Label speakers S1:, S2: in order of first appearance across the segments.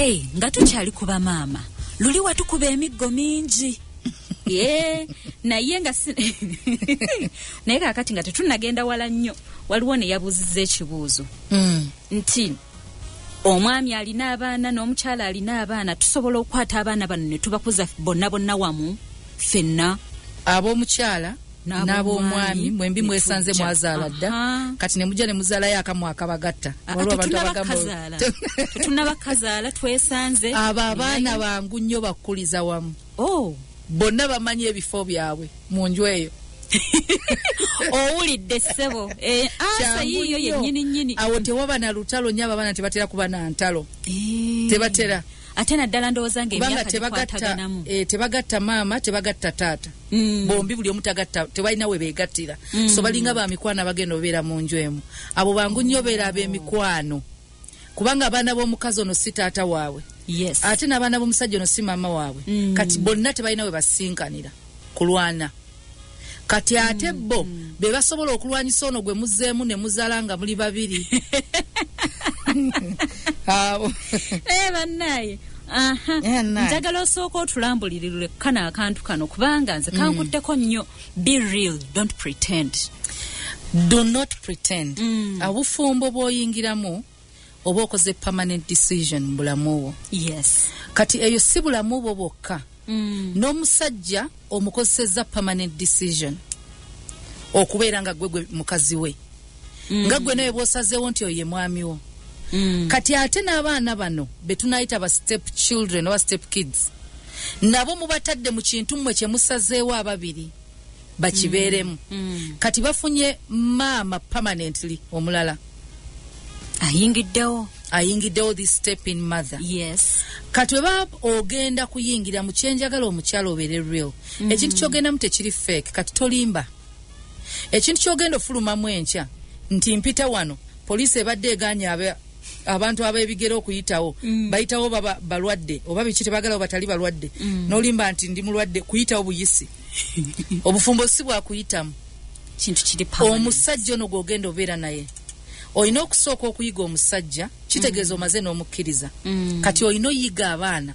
S1: Hey, nga tukyali kuba maama. Luli watukuba emiggo mingi. Naye nga naye kakati nga tetunagenda wala nnyo. Waliwo ne yabuzizza ekibuuzo. Nti omwami alina abaana n'omukyala alina abaana, tusobola okukwata abaana bano ne tubakuza bonna wamu ffenna
S2: ab'omukyala n'ab'omwami mwembi mwesanze mwazaala dda kati ne mujja ne muzaalayo akamu akabagatta. Waliwo abantu abagamba
S1: tetunnabakazaala twesanze
S2: abo abaana bangu nnyo bakkuliza wamu. Bonna bamanyi ebifo byabwe mu nju eyo.
S1: Owulidde ssebo asa yiyo yennyini
S2: awo tewaba na lutalo nnyo abaana tebatera kuba na ntalo. Tebatera
S1: ate naddala ndowooza ng'emyaka gikwataganamu.
S2: Tebagatta maama tebagatta taata. Bombi buli omu tagatta tebalina we beegattira. So balinga ba mikwano abagenda obeera mu nju emu. Abo bangu nnyo beera ab'emikwano kubanga abaana b'omukazi ono si taata waabwe.
S1: Yes.
S2: Ate n'abaana b'omusajja ono si maama waabwe. Kati bonna tebalina we basinkanira kulwana. Kati ate bo be basobola okulwanyisa ono gwe muzzeemu ne muzaala nga muli babiri.
S1: Bannaye njagala osooka otulambulirire kana akantu kano kubanga nze kankutteko nnyo. Be real, don't pretend.
S2: Do not pretend. Abufumbo bw'oyingiramu oba okoze permanent decision mu bulamu bwo.
S1: Yes.
S2: Kati eyo si bulamu bwo bwokka. N'omusajja omukozesezza permanent decision okubeera nga gwe mukazi we. Nga gwe nawe bw'osazeewo nti oyo ye mwami wo. Kati ate n'abaana bano be tunayita ba step children oba step kids nabo mubatadde mu kintu mmwe kye musazeewo ababiri bakibeeremu. Kati bafunye maama permanently omulala. Ayingiddewo this step in mother.
S1: Yes.
S2: Kati weba ogenda kuyingira mu kyenjagala omukyala obeere real. Ekintu kyogenda mu tekiri fake kati tolimba. Ekintu kyogenda ofulumamu enkya nti mpita wano poliisi ebadde eganya abantu ab'ebigero okuyitawo bayitawo balwadde oba biki tebagala batali balwadde n'olimba nti ndi mulwadde kuyitawo buyisi. Obufumbo si bwakuyitamu
S1: kintu kiri
S2: omusajja ono gw'ogenda obeera naye olina okusooka okuyiga omusajja kitegeeza omaze n'omukkiriza. Kati olina oyiga abaana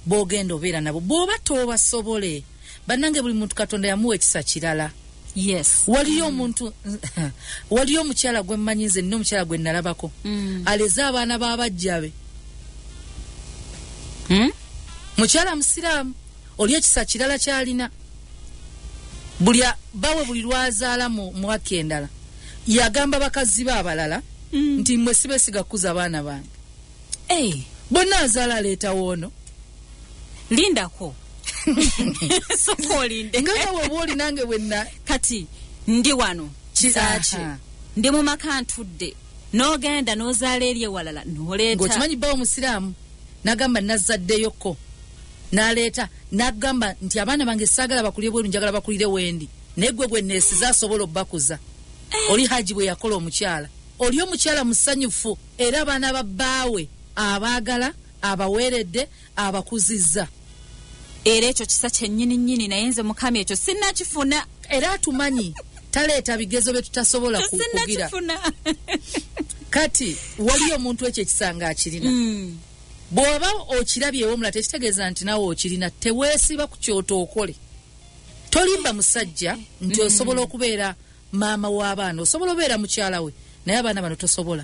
S2: b'ogenda obeera nabo bw'oba toobasobole. Bannange buli muntu Katonda yamuwa ekisa kirala.
S1: Yes.
S2: Waliyo omukyala gwe mmanyi nze nina omukyala gwe nalabako aleze abaana b'abajja be. Mukyala musiraamu oli ekisa kirala kyalina. Buli lwazaala mu mwaka endala yagamba bakazi be abalala nti mmwe sibeesiga kuza abaana bange. Bonna azaala aleetawo ono.
S1: Lindako. Sokolinde.
S2: Nga wewe oli nange wenna
S1: kati ndi wano kisaki. Ndi mu maka ntudde. N'ogenda n'ozaala eri ewalala n'oleeta.
S2: Ng'okimanyi bba omusiraamu n'agamba nazaddeyoko. N'aleeta n'agamba nti abaana bange saagala bakulire bweru njagala bakulire wendi. Naye gwe neesiza asobola obbakuza. Oli haji bwe yakola omukyala. Oli omukyala musanyufu era abaana babbaawe abaagala abaweeredde abakuzizza.
S1: Era ekyo kisa kyennyini naye nze mukama ekyo sinnakifuna.
S2: Era atumanyi taleeta bigezo bye tutasobola kukugira. Kati waliyo omuntu ekyo ekisanga akirina. Bw'oba okirabyewo omulala tekitegeeza nti nawe okirina. Teweesiba ku kyoto okole. Tolimba musajja nti osobola okubeera maama w'abaana, osobola obeera mukyala we naye abaana bano tosobola.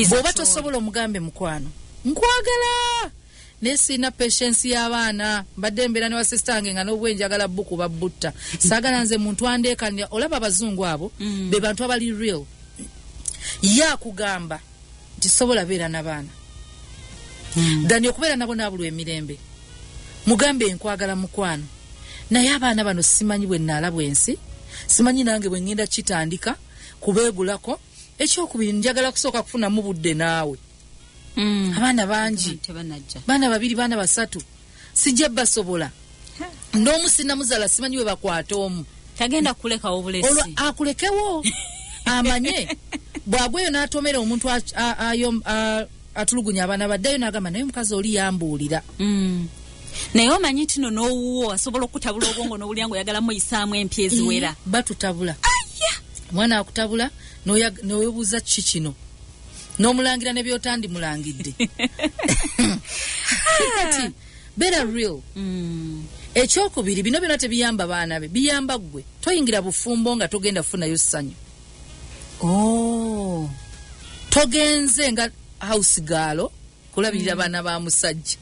S2: Bw'oba tosobola omugambe mukwano nkwagala nesina patience y'abaana mbadde embeera ne wa sistange nga n'obwenjagala buku babbutta saagala nze muntu andeekanira. Olaba abazungu abo be bantu abali real. Yakugamba nti sobola beera n'abaana dani okubeera nabo n'abulwa emirembe. Mugambe nkwagala mukwano naye abaana bano simanyi bwe naalabwa ensi, simanyi nange bwe ngenda kitandika kubeegulako. Ekyokubiri njagala kusooka kufunamu budde naawe. Abaana bangi, baana babiri baana basatu sijja basobola. N'omu sinnamuzaala simanyi we bakwata omu.
S1: Tagenda kuleka obulesi.
S2: Olwo akulekewo amanye bw'agweyo n'atomera omuntu atulugunya abaana baddayo n'agamba naye omukazi oli yambuulira.
S1: Naye omanyi nti no n'owuwo asobola okutabula obwongo n'obulyango oyagalamu oyisaamu empya eziwera.
S2: Batutabula. Mwana akutabula n'oyebuuza kiki kino. n'omulangira ne byotandi mulangidde. Kati better real. Ekyokubiri bino byonna tebiyamba baana be, biyamba ggwe. Toyingira bufumbo nga togenda kufunayo ssanyu. Togenze nga house girl kulabirira baana ba musajja.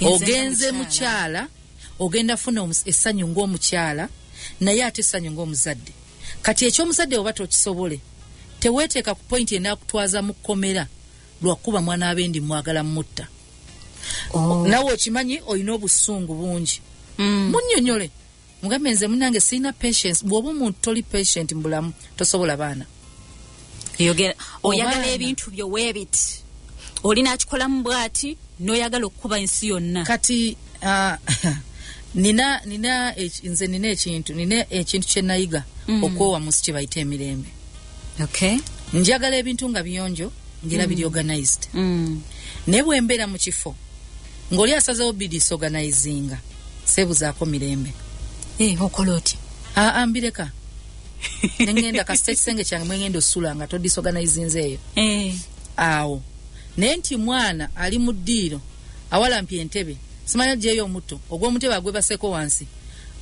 S2: Ogenze mukyala, ogenda funa essanyu ng'omukyala, naye ate essanyu ng'omuzadde. Kati eky'omuzadde oba tokisobole, teweeteeka ku point enakutwaza mu kkomera lwakuba mwana abendi mwagala mutta. Nawe okimanyi olina obusungu bungi. Munnyonnyole mugambe nze munange sirina patience. Bw'oba omuntu toli patient mu bulamu tosobola baana.
S1: Oyagala ebintu byo weebiti, olina akikolamu bw'ati n'oyagala okukuba ensi yonna. Kati
S2: nina ekintu kye nayiga okwowa musi kye bayita emirembe. Njagala ebintu nga biyonjo ngera biri organized. Naye bwe mbeera mu kifo ng'oli asazeewo bi disorganizinga seebuzaako mirembe.
S1: Okola oti?
S2: Mbireka. Nengenda kasita ekisenge kyange mwengenda osula nga todisorganizinze eyo. Awo naye nti mwana ali mu ddiiro awalampye entebe simanya gyeyo omuto ogw'omutebe agwebaseeko wansi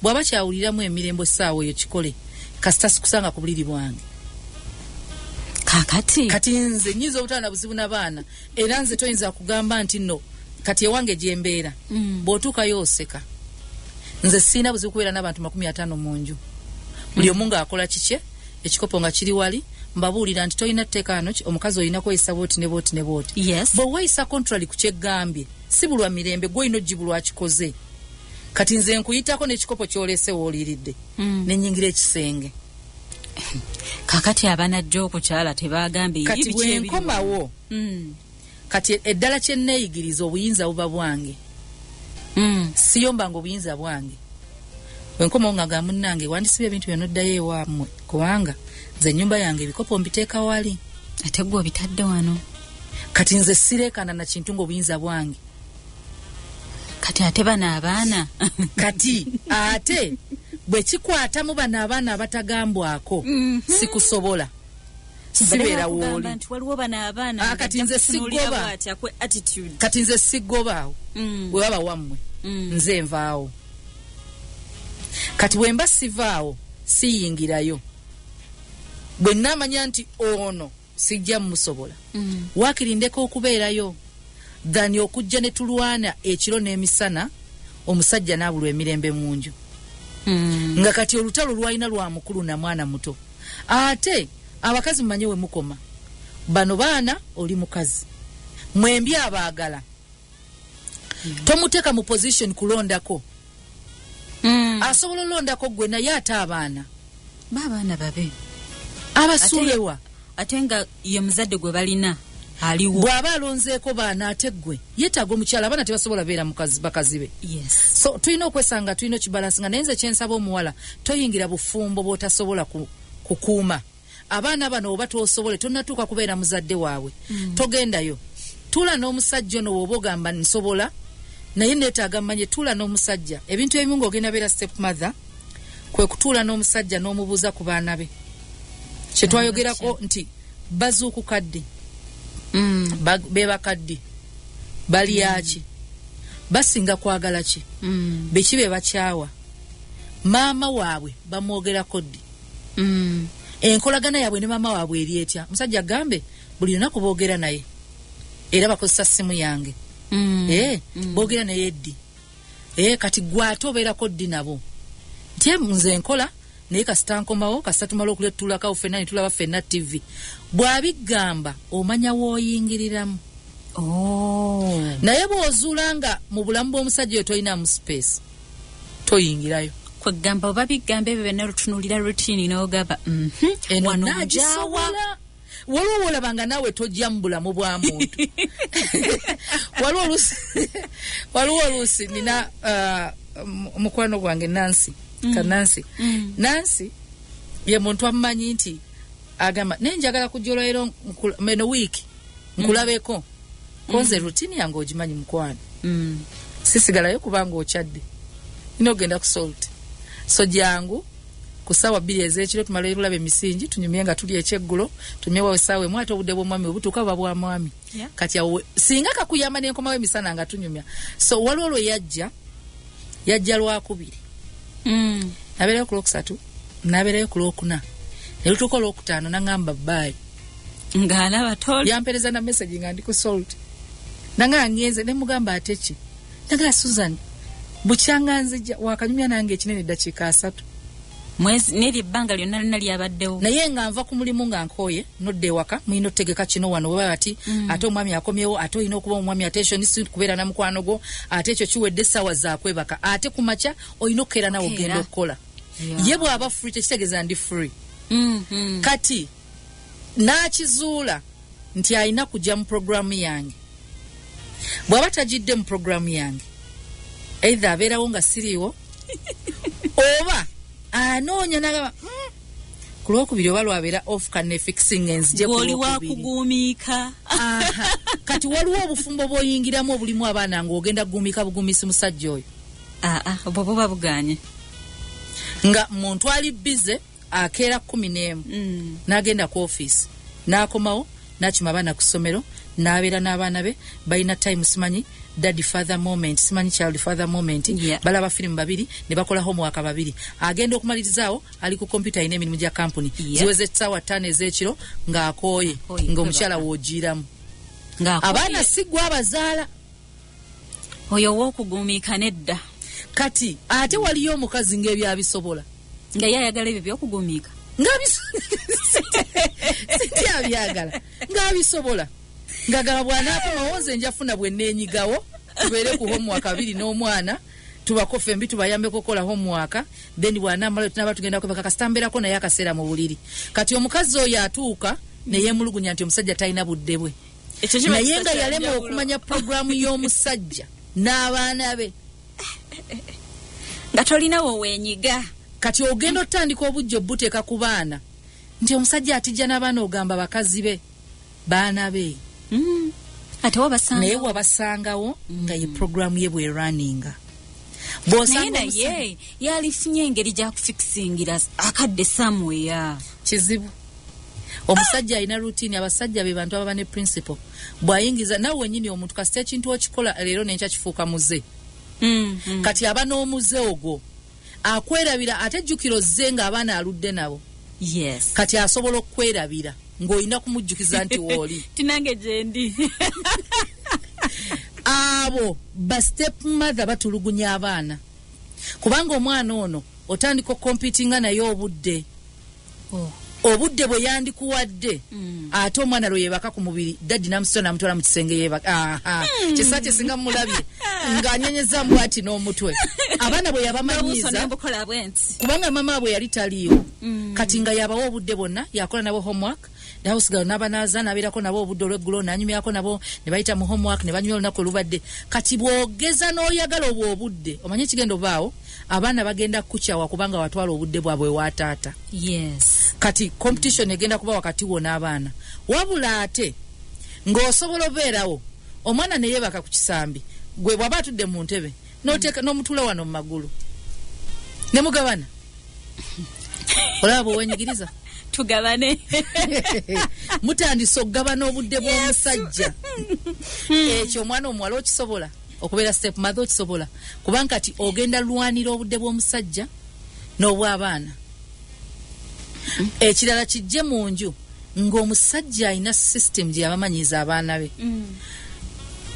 S2: bw'aba kyawuliramu emirembo essaawa eyo kikole kasita sikusanga ku buliri bwange. Kati nze nnyinza obutaba na buzibu n'abaana era nze toyinza kugamba nti nno kati ewange gyembeera bw'otuukayo oseka. Nze sirina buzibu kubeera n'abantu 50 mu nju. Buli omu ng'akola kikye, ekikopo nga kiri wali, mbabuulira nti toyina tteeka ano omukazi olina kweyisa booti ne booti ne booti. Bwe weeyisa contrary ku kyeggambye si bulwa mirembe gw'olina ogibulwa akikoze. Kati nze nkuyitako n'ekikopo ky'olese wooliridde ne nnyingira ekisenge.
S1: Kakati abanajja okukyala tebaagambye
S2: kati bwe nkomawo kati eddala kye nneeyigiriza obuyinza buba bwange. Siyombanga obuyinza bwange. Wenkomawo nga ga munnange wandisiba ebintu byonna oddayo ewammwe kubanga nze ennyumba yange ebikopo mbiteeka wali.
S1: Ate gwe obitadde wano.
S2: Kati nze sireekana na kintu ng'obuyinza bwange.
S1: Kati ate bano abaana.
S2: Kati ate bwe kikwatamu bano abaana abatagambwako sikusobola. Sibeera wooli. Kati nze sigoba. Kati nze sigobaawo. Bwe baba wammwe nze nvaawo. Kati bwe mba sivaawo siyingirayo. Bwe namanya nti ono sijja musobola. Waakirindeko okubeerayo dhani okujja ne tulwana ekiro n'emisana omusajja n'abulwa emirembe mu nju. Nga kati olutalo lwalina lwa mukulu na mwana muto. Ate abakazi mumanye we mukoma. Bano baana oli mukazi. Mwembi abaagala. Tomuteeka mu position kulondako. Asobola olondako gwe naye ate abaana.
S1: Babaana babe.
S2: Abasuulewa.
S1: Ate nga ye muzadde gwe balina aliwo.
S2: Bw'aba alonzeeko baana ate gwe. Yeetaaga omukyala abaana tebasobola beera bakazi be. So tulina okwesanga tulina kibalansi nga naye nze kyensaba omuwala toyingira bufumbo bw'otasobola kukuuma. Abaana bano oba tosobole tonnatuuka kubeera muzadde waabwe. Togendayo. Tula n'omusajja ono bw'oba ogamba nsobola naye neetaaga mmanye tuula n'omusajja. Ebintu ebimu ng'ogenda beera step mother kwe kutuula n'omusajja n'omubuuza ku baana be. Kye twayogerako nti bazuukukadde. Be bakadde. Balya ki? Basinga kwagala ki? Biki be bakyawa? Maama waabwe bamwogerako ddi? Enkolagana yaabwe ne maama waabwe eri etya? Musajja agambe buli lunaku boogera naye. Era bakozesa simu yange. Boogera naye ddi. Kati gwate obeerako ddi nabo. Nti nze nkola naye kasita nkomawo kasita tumala okuletulakawo ffenna ne tulaba ffenna TV. Bw'abigamba omanya w'oyingiriramu. Naye bw'ozuula nga mu bulamu bw'omusajja oyo toyinamu space toyingirayo.
S1: Kwegamba oba bigamba ebyo byonna lutunuulira rutini n'ogamba
S2: wano naagisobola. Waliwo olabanga naawe tojja mu bulamu bwa muntu. Waliwo oluusi nina mukwano gwange Nancy. Nancy ye muntu amumanyi nti agamba naye njagala kujja olwaleero meno wiiki nkulabeko konze rutini yange ogimanyi mukwano. Sisigalayo kubanga okyadde nina ogenda ku salt. So jangu ku ssaawa 2 ez'ekiro tumala erulaba emisingi tunyumye nga tuli ekyeggulo tumyewo essaawa emu ate obudde bw'omwami obutuuka buba bwa mwami kati awo singa kakuyamba n'enkomawo emisana nga tunyumya so waliwo lwe yajja lwakubiri nabeerayo ku lwokusatu nabeerayo ku lwokuna ne lutuuka olwokutaano naŋŋamba bbayi
S1: ng'alaba toli
S2: yampereza na message nga ndi ku salt nanga ngenze ne mugamba ate ki naga Susan bukyanga nzija wakanyumya nange ekinene eddakiika 3
S1: mwezi neri bbanga lyonna lina lyabaddewo
S2: naye nga nva ku mulimu nga nkoye nodde ewaka mulina otegeka kino wano bwe bati ate omwami akomyewo ate olina okuba omwami attention si kubeera na mukwano gwo ate ekyo kiwedde essaawa zaakwebaka ate ku makya olina okukeera nawe ogenda okukola ye bw'aba free tekitegeeza ndi free kati n'akizuula nti alina kujja mu programu yange bw'aba tagidde mu programu yange either abeerawo nga siriiwo oba anoonya nagamba ku lwokubiri oba lwabeera off kanne fixing enzije ku
S1: lwokubiri oli wakugumiika
S2: kati waliwo obufumbo bw'oyingiramu obulimu abaana ng'ogenda kugumiika bugumisi musajja oyo
S1: obwo buba buganye
S2: nga muntu ali bize akeera 11 n'agenda ku office n'akomawo n'akima abaana ku ssomero n'abeera n'abaana be balina time simanyi daddy father moment simanyi child father moment balaba filimu 2 ne bakola homework 2 agenda okumalirizawo ali ku computer ine emirimu gya company ziweze ssaawa 5 ez'ekiro ng'akooye ng'omukyala w'ogiiramu abaana sigwa abazaala
S1: oyo w'okugumiika nedda
S2: kati ate waliyo omukazi ng'ebyabisobola
S1: nga yayagala ebyo by'okugumiika
S2: sityabyagala ng'abisobola ngagala bw'anaakomawo nze njafuna bwe neenyigawo tubeere ku homework 2 n'omwana tubakofe mbi tubayambe kukola homework then bw'anaamala tunaba tugenda kwebaka kasitambeerako naye akaseera mu buliri kati omukazi oyo atuuka neyeemulugunya nti omusajja talina budde bwe naye nga yalema okumanya programu y'omusajja n'abaana be
S1: nga tolinawo weenyiga
S2: kati ogenda otandika obujja obuteeka ku baana nti omusajja atijja n'abaana ogamba bakazi be baana be
S1: ate wabasanga
S2: naye wabasangawo nga ye programu ye bwe runninga
S1: naye yalifunye engeri gya kufikisingira akadde somewhere
S2: kizibu omusajja alina routine abasajja be bantu ababa ne principle bw'ayingiza nawe wennyini omuntu kasita ekintu okikola leero n'enkya kifuuka muze kati aba n'omuze ogwo akwerabira ate jjukiro zze ng'abaana aludde nabo kati asobola okwerabira ng'olina kumujjukiza nti wooli
S1: tinange gyendi
S2: abo ba step mother batulugunya abaana kubanga omwana ono otandika okompitinga naye obudde obudde bwe yandikuwadde ate omwana lwe yeebaka ku mubiri daddi namusitona namutwala mu kisenge yeebaka kisa kisinga mulabye ng'anyenyeza mbwati n'omutwe abaana bwe yabamanyiiza kubanga mama bwe yali taliiwo kati nga yabawo obudde bwonna yakola nabo homework nabusigala n'abanaaza n'abeerako nabo obudde olw'eggulo n'anyumyako nabo ne bayita mu homework ne banyumya olunaku olubadde kati bw'ogeza n'oyagala obwo obudde omanye ekigenda obaawo abaana bagenda kukyawa kubanga watwala obudde bwabwe wa taata kati competition egenda kuba wakati wo n'abaana wabula ate ng'osobola obeerawo omwana ne yeebaka ku kisambi gwe bw'aba atudde mu ntebe n'oteeka n'omutuula wano mu magulu ne mugabana olaba bw'owenyigiriza
S1: tugabane
S2: mutandise okugabana obudde bw'omusajja ekyo omwana omuwala okisobola okubeera step mother okisobola kubanga kati ogenda lwanira obudde bw'omusajja n'obw'abaana ekirala kijje mu nju ng'omusajja alina system gye yabamanyiiza abaana be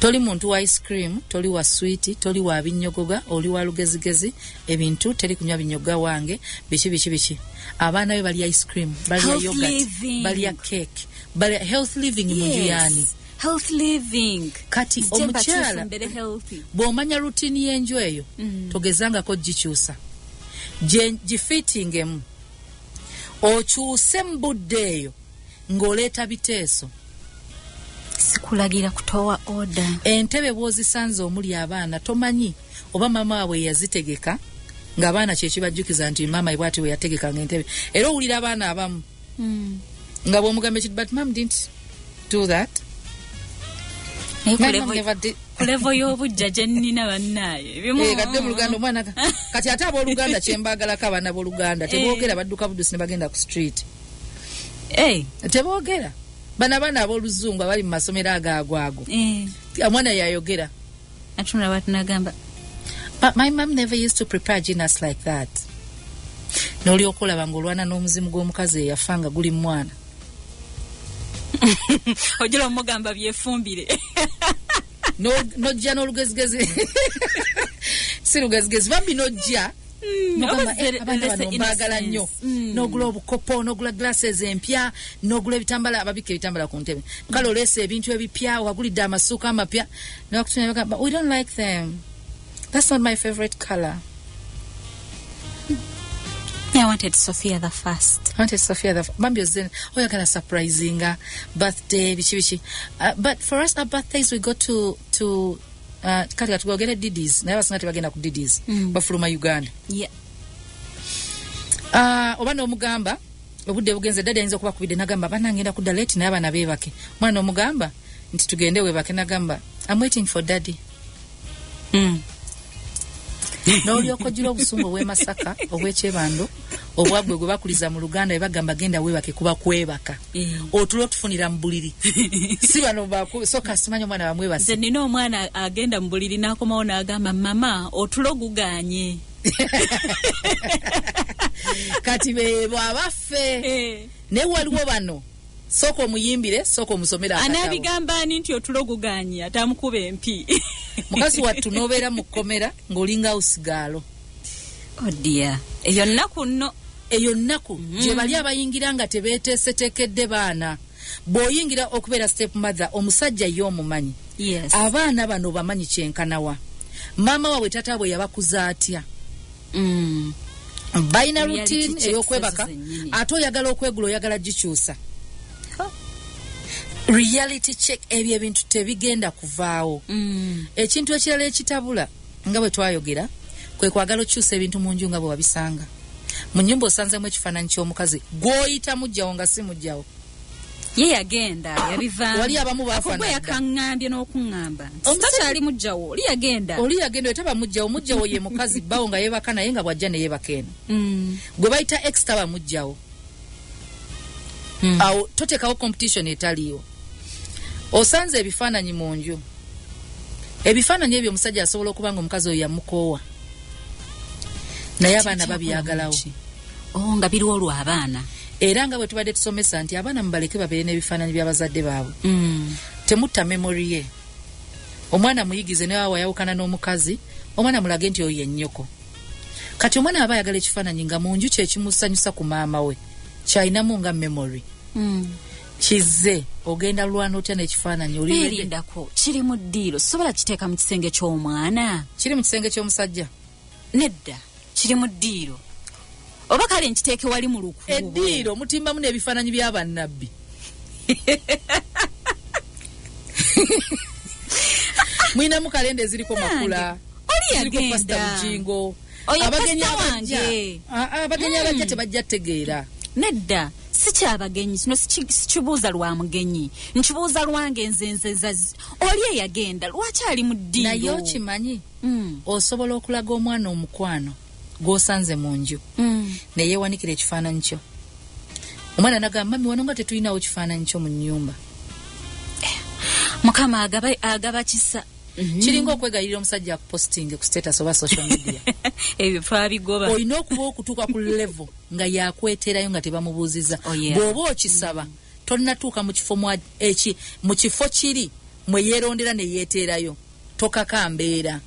S2: toli muntu wa ice cream toli wa sweet toli wa binnyogoga oli wa lugezigezi ebintu teri kunywa binnyogoga wange biki abaana be balya ice cream balya yogurt balya cake balya health living mu nju yani
S1: health living
S2: kati omukyala bw'omanya routine y'enju eyo togezangako gikyusa gifittingemu okyuse mu budde eyo ng'oleeta biteeso
S1: sikulagira kutowa order
S2: entebe bw'ozisanze omuli abaana tomanyi oba mama waabwe yazitegeka ng'abaana kye kibajjukiza nti mama bw'ati we yategekanga entebe era owulira abaana abamu nga bw'omugamba ekiti but mom didn't do that.
S1: Kulevo y'obujja gye nnina bannaye.
S2: Kadde mu Luganda omwana kati ate ab'Oluganda kyembagalako abaana b'Oluganda teboogera badduka buddusi ne bagenda ku street. Teboogera. Bana ab'Oluzungu abali mu masomero agaago. Omwana yayogera.
S1: Atunula watunagamba.
S2: But my mom never used to prepare dinners like that. Noli okulaba ng'olwana n'omuzimu gw'omukazi eyafanga guli mwana.
S1: Ojula omugamba byefumbire.
S2: Nojja n'olugezigezi. Si lugezigezi bambi nojja. Abaana bano mbaagala nnyo. N'ogula obukopo, n'ogula glasses empya, n'ogula ebitambala ababika ebitambala ku ntebe. Kale oleese ebintu ebipya, wagulidde amasuuka amapya. N'okutunira but we don't like them. That's not my favorite color.
S1: I wanted Sophia the first.
S2: Bambi ozzen oyagala surprisinga birthday bichi. But for us our birthdays we go to kati katugogere Didis. Naye basinga tebagenda ku Didis. Bafuluma Uganda.
S1: Yeah.
S2: Obana omugamba obudde bugenze dadi ayinza okuba kubide nagamba bana ngenda kudda late naye abana beebake. Mwana omugamba nti tugende webake nagamba I'm waiting for daddy. N'olyoka ojjula obusungu obw'e Masaka obw'ekyebando obwabwe gwe bakuliza mu Luganda ebagamba genda weebake kuba kwebaka otulo tufunira mu buliri si bano soka simanyi omwana bamwebase.
S1: Nze nina omwana agenda mu buliri n'akomawo n'agamba mama otulo guganye.
S2: Kati beebo abaffe naye waliwo bano soko omuyimbire soko omusomera akatabo.
S1: Anabigamba ani nti otulo guganye atamukuba empi.
S2: Mukazi wattu n'obeera mu kkomera ng'olinga usigaalo.
S1: Oh dear. Eyo
S2: nnaku gye bali abayingira nga tebeeteeseteekedde baana. Bw'oyingira okubeera step mother omusajja ye omumanyi.
S1: Yes.
S2: Abaana bano bamanyi kyenkanawa. Maama waabwe tata bwe yabakuza atya. Bayina routine ey'okwebaka ate oyagala okwegula oyagala gikyusa. Reality check ebyo ebintu tebigenda kuvaawo. Ekintu ekirala ekitabula nga bwe twayogera kwe kwagala okyusa ebintu mu nju nga bwe wabisanga. Mu nnyumba osanzemu ekifaananyi ky'omukazi gw'oyita mujjawo nga si mujjawo.
S1: Ye yagenda yabivaamu.
S2: Wali abamu baafaanana.
S1: Ogwe yakaŋŋambye n'okuŋŋamba. Takyali mujjawo oli yagenda.
S2: Oli yagenda etaba mujjawo ye mukazi bbawo nga yeebaka naye nga bw'ajja ne yeebaka eno. Gwe bayita ex taba mujjawo. Awo toteekawo competition etaliiwo. Osanze ebifaananyi mu nju. Ebifaananyi ebyo omusajja asobola okuba nga omukazi oyo yamukoowa. Naye abaana babyagalawo.
S1: Nga biri olwo abaana.
S2: Era nga bwe tubadde tusomesa nti abaana mubaleke babeere n'ebifaananyi by'abazadde baabwe. Temutta memory ye. Omwana muyigize ne wayawukana n'omukazi, omwana mulage nti oyo ye nnyoko. Kati omwana aba ayagala ekifaananyi nga mu nju kye kimusanyusa ku maama we. Kyayinamu nga memory. Kize ogenda lwana otya n'ekifaananyi
S1: olirindako kiri mu ddiiro sobola kiteeka mu kisenge ky'omwana.
S2: Kiri mu kisenge ky'omusajja.
S1: Nedda kiri mu ddiiro. Oba kale nkiteeke wali mu lukubo.
S2: Eddiiro mutimbamu n'ebifaananyi by'abannabbi. Mwinamu kalenda eziriko Makula.
S1: Oli
S2: yagenda. Makula Bujjingo. Abagenyi abajja tebajja tegeera.
S1: Nedda sikyabagenyi kino sikibuuza lwa mugenyi nkibuuza lwange nzenzeza oli eyagenda lwaki ali mu ddiiro.
S2: Naye okimanyi osobola okulaga omwana omukwano gw'osanze mu nju naye yeewanikira ekifaananyi kyo. Omwana nagamba mami wano nga tetulinawo kifaananyi kyo mu nnyumba.
S1: Mukama agaba kisa.
S2: Kiringa okwegayirira omusajja akuposting ku status oba social media.
S1: Ebyo twabigoba.
S2: Olina okuba okutuuka ku level nga yakweterayo nga tebamubuuziza. Bw'oba okisaba tonnatuuka mu kifo kiri mwe yeerondera ne yeeteerayo. Tokaka mbeera.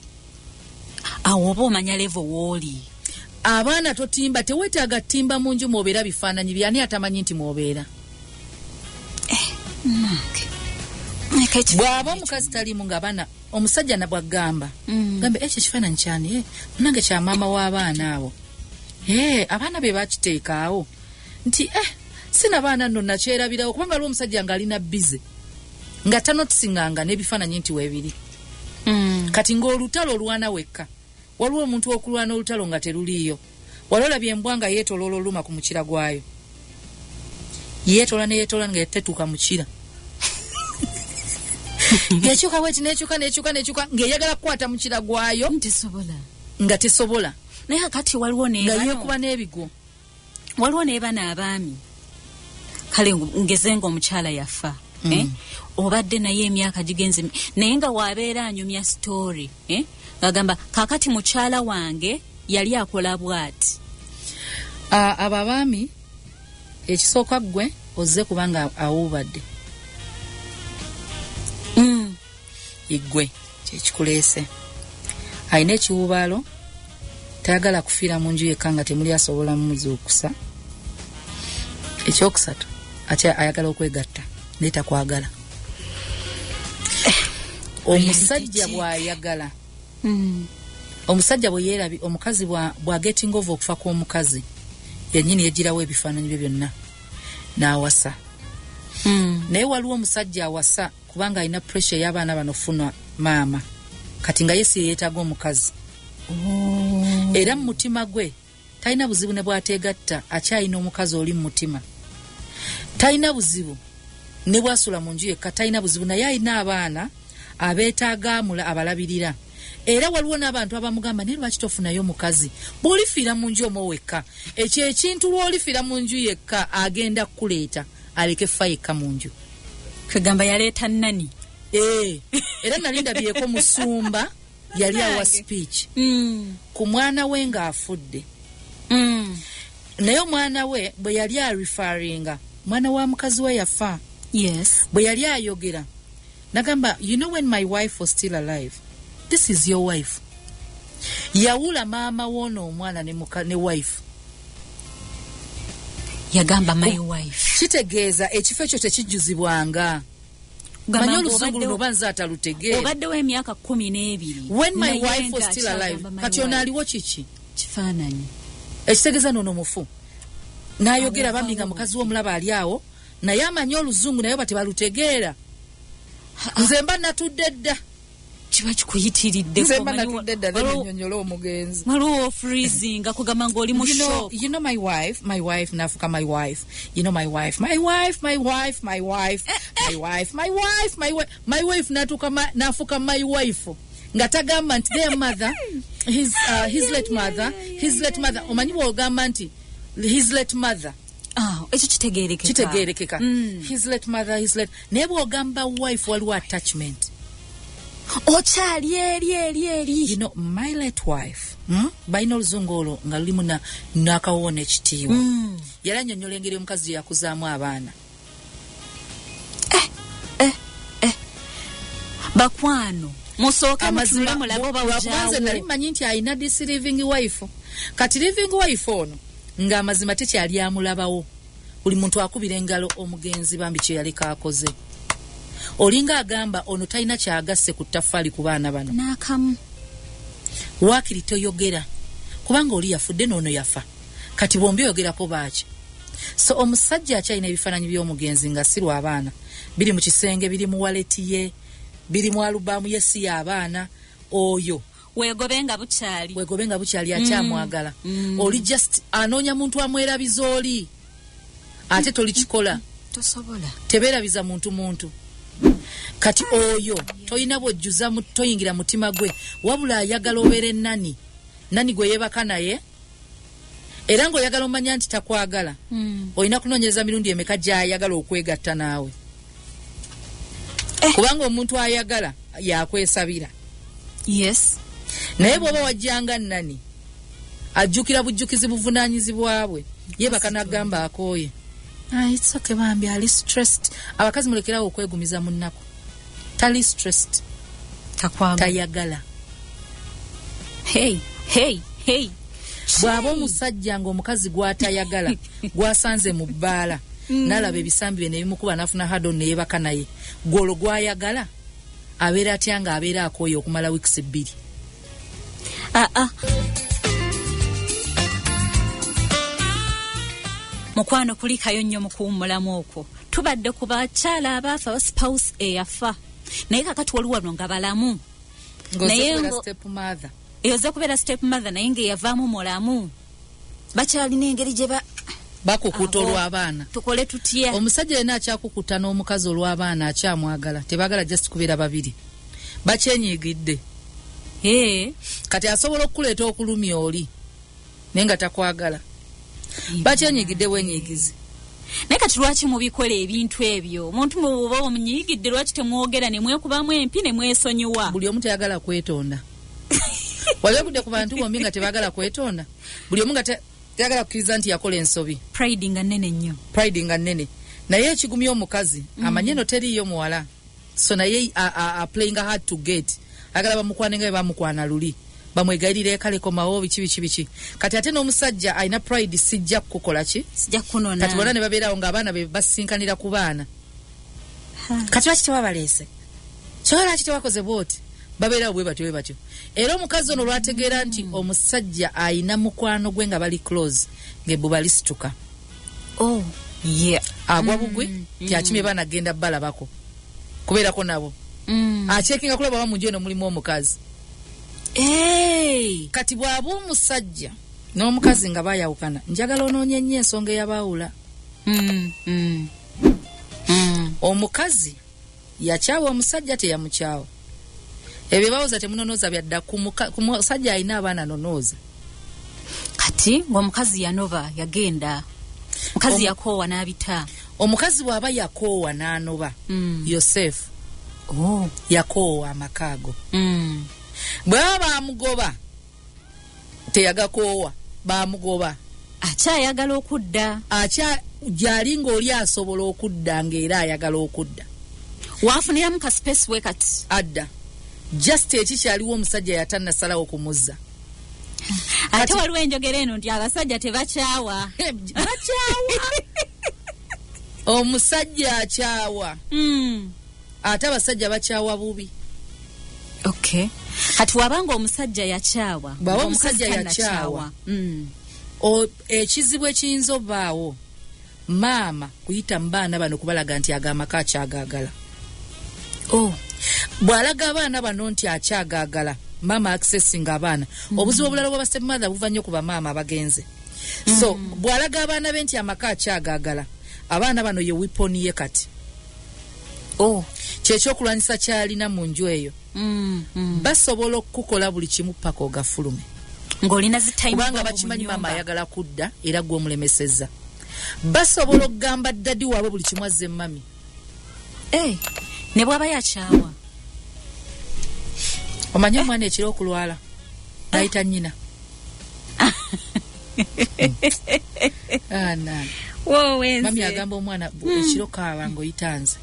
S1: Awo oba omanya level w'oli.
S2: Abaana totimba teweetaaga timba mu nju mw'obeera bifaananyi byani atamanyi nti mw'obeera. Bw'aba omukazi talimu ng'abaana omusajja na bw'agamba gambe ekyo ekifaananyi kyani munange kya maama w'abaana abo abaana be bakiteekaawo nti sina baana nno nakyerabirawo kubanga waliwo omusajja ng'alina bize nga tanotisinganga n'ebifaananyi nti weebiri. Kati ng'olutalo olwana wekka waliwo omuntu okulwana olutalo nga teruliiyo. Wali olabye embwa nga yeetoloola oluma ku mukira gwayo. Yeetoola ne yeetoola nga tetuuka mukira. Ngekyuka weti nekyuka ngeyagala kukwata mu kiragwayo nga tesobola.
S1: Naye kati waliwo
S2: yekuba n'ebigo.
S1: Waliwo n'ebana abaami. Kale ngezenga omukyala yafa. Obadde naye emyaka gigenze naye nga wabeera anyumya story. Gagamba kakati mukyala wange yali akola bwati.
S2: Abo abaami ekisooka gwe ozze kubanga awuubadde. Igwe kyekikuleese. Ayina ekiwubaalo tayagala kufiira mu nju yekka nga temuli asobola mumuzuukusa. Ekyokusatu ayagala okwegatta naye takwagala. Omusajja bw'ayagala. Omusajja bwe yeerabi omukazi bwa getting over okufa kw'omukazi yennyini yegirawo ebifaananyi bye byonna n'awasa. Naye waliwo omusajja awasa kubanga alina pressure y'abaana bano funwa maama kati nga yesi yeetaaga omukazi. Era mu mutima gwe talina buzibu ne bw'ateegatta akyalina omukazi oli mu mutima. Talina buzibu ne bw'asula mu nju yekka talina buzibu naye alina abaana abeetaaga abalabirira. Era waliwo n'abantu abamugamba naye lwaki tofunayo omukazi bw'olifiira mu nju omwo wekka ekyo ekintu lw'olifiira mu nju yekka agenda kukuleeta aleke fa yekka mu nju.
S1: Kagamba yaleeta nnani.
S2: Era nali ndabyeko musumba yali awa speech ku mwana we ng'afudde. Naye omwana we bwe yali referringa mwana wa mukazi we yafa. Bwe yali ayogera nagamba you know when my wife was still alive this is your wife. Yawula maama woono omwana ne wife.
S1: Yagamba my wife.
S2: Kitegeeza ekifo ekyo tekijjuzibwanga. Manyi oluzungu luno banza atalutegeera.
S1: Obaddewo emyaka 12.
S2: When my wife was still alive. Kati ono aliwo kiki?
S1: Kifaananyi.
S2: Ekitegeeza nono mufu. N'ayogera bambi nga mukazi w'omulaba ali awo naye amanyi oluzungu naye batebalutegeera. Nze mba natudde dda.
S1: Kiba kikuyitiridde
S2: nze mba natudde dda n'ennyonnyola omugenzi.
S1: Waliwo freezing akugamba ng'oli mu shock.
S2: You know my wife nafuka my wife. You know my wife nafuka my wife. Nga tagamba nti their mother his late mother omanyi bw'ogamba nti his late mother.
S1: Ekyo
S2: kitegeerekeka. His late mother naye bw'ogamba wife waliwo attachment.
S1: Okyali eri.
S2: You know my late wife balina oluzungu olwo nga lulimu n'akawoona ekitiibwa. Yali annyonnyola engeri omukazi yakuzaamu abaana.
S1: Bakwano musooka mutunule mulabe oba ojaawo.
S2: Nze nali mmanyi nti alina this living wife. Kati living wife ono ng'amazima tekyali amulabawo. Buli muntu akubira engalo omugenzi bambi kye yaleka akoze. Olinga agamba ono talina kyagasse ku ttaffaali ku baana bano.
S1: N'akamu.
S2: Waakiri toyogera. Kubanga oli yafudde n'ono yafa. Kati bombi oyogerako baaki. So omusajja akyalina ebifaananyi by'omugenzi nga si lw'abaana. Biri mu kisenge, biri mu waleti ye, biri mu alubaamu ye si y'abaana. Oyo.
S1: Weegobe nga bukyali akyamwagala. Oli just anoonya muntu amwerabiza oli. Ate tolikikola. Tosobola.
S2: Tebeerabiza muntu. Kati oyo toyina bwojjuza toyingira mutima gwe wabula ayagala obeere nani gwe yeebaka naye era ng'oyagala omanya nti takwagala. Olina kunoonyereza mirundi emeka gy'ayagala okwegatta naawe. Kubanga omuntu ayagala yakwesabira. Naye bw'oba wajjanga nani ajjukira bujjukizi buvunaanyizibwa bwe yeebaka n'agamba akooye. It's okay bambi ali stressed. Abakazi mulekerawo okwegumiza mu nnaku. Tali stressed. Tayagala.
S1: Hey.
S2: Bw'aba omusajja ng'omukazi gw'atayagala gwasanze mu bbaala n'alaba ebisambi bye ne bimukuba n'afuna hado ne yeebaka naye. Gw'olwo gw'ayagala abeera atya ng'abeera akooye okumala wiikisi 2.
S1: Mukwano kulikayo nnyo mu kuwummulamu okwo. Tubadde ku bakyala abaafa ba spouse eyafa. Naye kakati waliwo wano nga balamu. Eyoza kubeera step mother naye ng'eyavaamu mulamu. Bakyalina engeri gye
S2: bakukuta olw'abaana
S1: tukole tutya
S2: omusajja yena akyakukuta n'omukazi olw'abaana akyamwagala tebaagala just kubeera babiri bakyenyigidde kati asobola okukuleeta okulumya oli naye nga takwagala bakyenyigidde bwenyigizi
S1: naye kati lwaki mubikola ebintu ebyo omuntu muba omunyigidde lwaki temwogera ne mwekubamu empi ne mwesonyiwa
S2: buli omu teyagala kwetonda wali okudde ku bantu bombi nga tebaagala kwetonda buli omu nga teyagala kukkiriza nti yakola ensobi
S1: pride nga nnene nnyo
S2: naye ekigumya omukazi amanye no teriiyo muwala so naye playing hard to get agala bamukwane nga bwe bamukwana luli bamwegayirira ekaleko mawo biki kati ate n'omusajja alina pride sijja kukola ki
S1: sijja kunona
S2: kati bonna ne babeerawo ng'abaana be basinkanira ku baana kati lwaki tewabaleese kyolaki tewakoze bwoti babeerawo bwe batyo era omukazi ono lwategeera nti omusajja alina mukwano gwe nga bali close ng'ebbuba lisituka agwa bugwe tyakimye baana agenda balabako kubeerako nabo akyekinga kulaba bamunju eno mulimu omukazi kati bw'aba omusajja n'omukazi nga bayawukana njagala onoonye nnyo ensonga eyabaawula omukazi yakyawa omusajja teyamukyawa ebyo bawuza temunonooza byadda ku musajja alina abaana nonooza
S1: kati ng'omukazi yanova yagenda mukazi yakoowa n'abita
S2: omukazi bw'aba yakoowa n'anoba yosefu yakoowa amakaago bw'aba bamugoba teyagakoowa bamugoba
S1: akyayagala okudda
S2: gyali ng'oli asobola okudda ng'era ayagala okudda
S1: waafuniramu ka space we kati
S2: adda just ekikyaliwo omusajja yatannasalawo kumuzza
S1: ate waliwo enjogera eno nti abasajja tebakyawa
S2: omusajja akyawa ate abasajja bakyawa bubi
S1: kati wabanga omusajja yakyawa
S2: bwaba omusajja yakyawa ekizibu ekiyinza obaawo maama kuyita mu baana bano kubalaga nti agamaka akyagaagala bw'alaga abaana bano nti akyagaagala maama accessing abaana obuzibu obulala bwa stepmother buva nnyo ku bamaama abagenze so bw'alaga abaana be nti amaka akyagaagala abaana bano ye wiponi ye kati kyekyokulwanyisa kyalina mu nju eyo basobola okukola buli kimu paka ogafulume kubanga bakimanyi maama ayagala kudda era gwe omulemesezza basobola okugamba ddadi waabwe buli kimu azze mami
S1: ne bw'aba yakyawa
S2: omanyi omwana ekiro okulwala nayita nnyina mami agamba omwana ekiro kaaba ng'oyitanze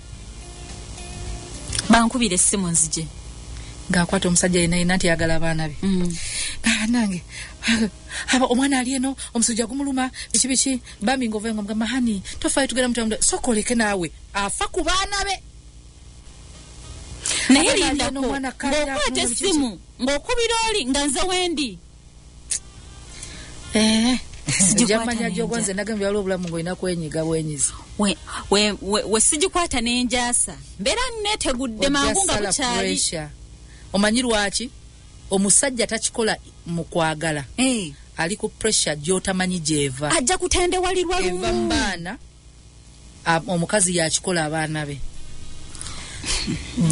S1: bankubira essimu nzije
S2: ng'akwata omusajja yenayina nti yagala abaana be nange omwana ali eno omusujja gumuluma biki bambi ng'ovenga mugamba hani tofaayo tugenda mutamuda sokoleke naawe afa ku baana be
S1: naye lindako ng'okwata essimu ng'okubira oli nga nze wendi
S2: jamanya jogo nze nagambye waliwo obulamu ng'olina kwenyiga bwenyizi
S1: we sigikwata n'enjaasa mbeera neetegudde mangu nga bukyali
S2: omanyi lwaki omusajja takikola mu kwagala ali ku pressure gy'otamanyi gy'eva
S1: ajja kutendewalirwa
S2: eva mu baana omukazi yakikola abaana be